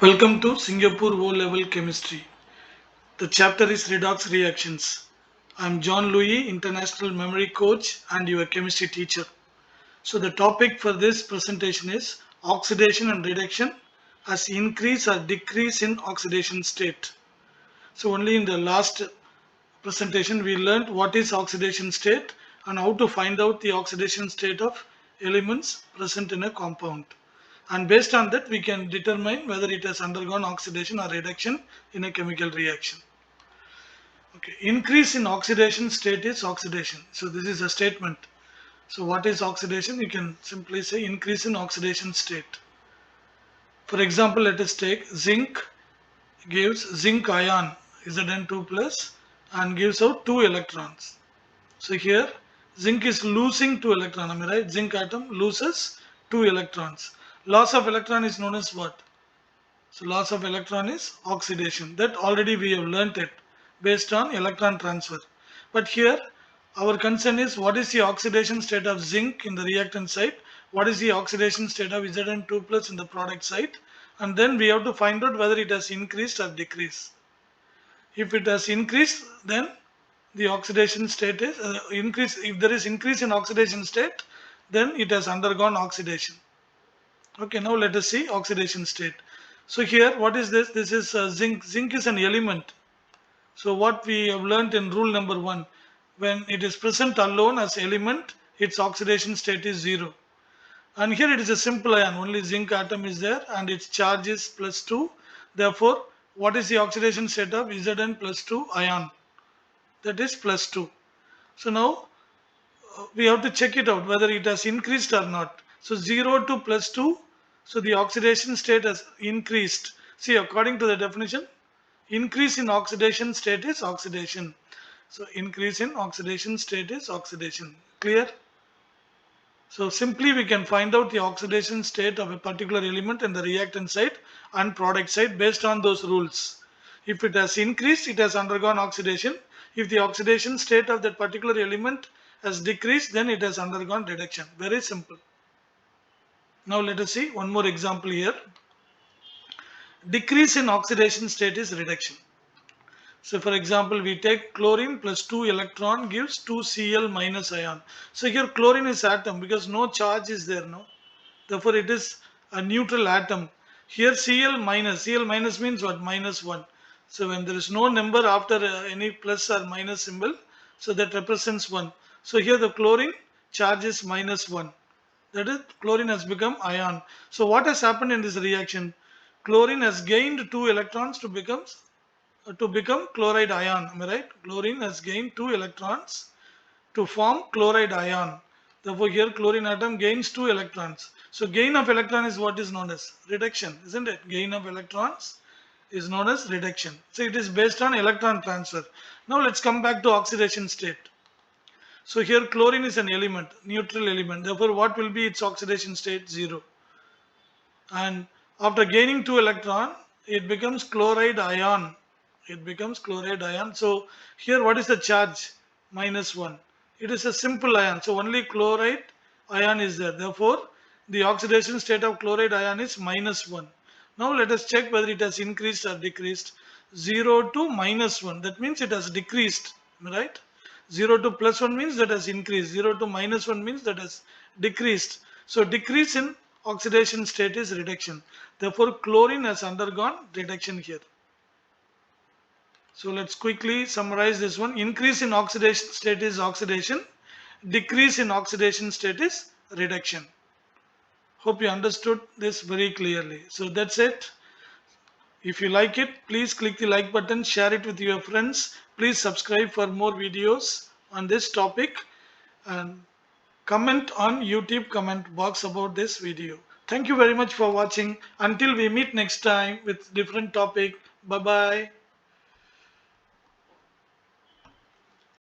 Welcome to Singapore O-Level Chemistry. The chapter is Redox Reactions. I'm John Louis, International Memory Coach and your chemistry teacher. So the topic for this presentation is oxidation and reduction as increase or decrease in oxidation state. So only in the last presentation we learned what is oxidation state and how to find out the oxidation state of elements present in a compound, and based on that we can determine whether it has undergone oxidation or reduction in a chemical reaction. Okay, increase in oxidation state is oxidation. So this is a statement. So what is oxidation? You can simply say increase in oxidation state. For example, let us take zinc gives zinc ion Zn2 plus and gives out 2 electrons. So here zinc is losing 2 electrons. Am I right? Zinc atom loses 2 electrons. Loss of electron is known as what? So loss of electron is oxidation. That already we have learnt it based on electron transfer. But here our concern is what is the oxidation state of zinc in the reactant side, what is the oxidation state of Zn2 plus in the product side, and then we have to find out whether it has increased or decreased. If it has increased, then the oxidation state is increase. If there is increase in oxidation state, then it has undergone oxidation. Okay, now let us see oxidation state. So here what is this? This is zinc. Zinc is an element. So what we have learnt in rule number 1, when it is present alone as element, its oxidation state is 0. And here it is a simple ion, only zinc atom is there and its charge is +2. Therefore, what is the oxidation state of Zn plus 2 ion? That is +2. So now we have to check it out whether it has increased or not. So 0 to +2, so the oxidation state has increased. See, according to the definition, increase in oxidation state is oxidation. So increase in oxidation state is oxidation. Clear? So simply we can find out the oxidation state of a particular element in the reactant side and product side based on those rules. If it has increased, it has undergone oxidation. If the oxidation state of that particular element has decreased, then it has undergone reduction. Very simple. Now let us see one more example here. Decrease in oxidation state is reduction. So for example, we take chlorine plus 2 electron gives 2Cl minus ion. So here chlorine is atom because no charge is there, no. Therefore it is a neutral atom. Here Cl minus means what? -1. So when there is no number after any plus or minus symbol, so that represents 1. So here the chlorine charge is -1. That is, chlorine has become ion. So what has happened in this reaction? Chlorine has gained 2 electrons to become chloride ion. Am I right? Chlorine has gained 2 electrons to form chloride ion. Therefore here chlorine atom gains 2 electrons. So gain of electron is what is known as reduction, isn't it? Gain of electrons is known as reduction. So it is based on electron transfer. Now let's come back to oxidation state. So here chlorine is an element, neutral element. Therefore what will be its oxidation state? 0. And after gaining 2 electron, it becomes chloride ion. It becomes chloride ion. So here what is the charge? -1. It is a simple ion. So only chloride ion is there. Therefore the oxidation state of chloride ion is -1. Now let us check whether it has increased or decreased. 0 to -1. That means it has decreased. Right? 0 to +1 means that has increased. 0 to -1 means that has decreased. So decrease in oxidation state is reduction. Therefore chlorine has undergone reduction here. So let's quickly summarize this one. Increase in oxidation state is oxidation. Decrease in oxidation state is reduction. Hope you understood this very clearly. So that's it. If you like it, please click the like button, share it with your friends. Please subscribe for more videos on this topic and comment on YouTube comment box about this video. Thank you very much for watching. Until we meet next time with different topic. Bye bye.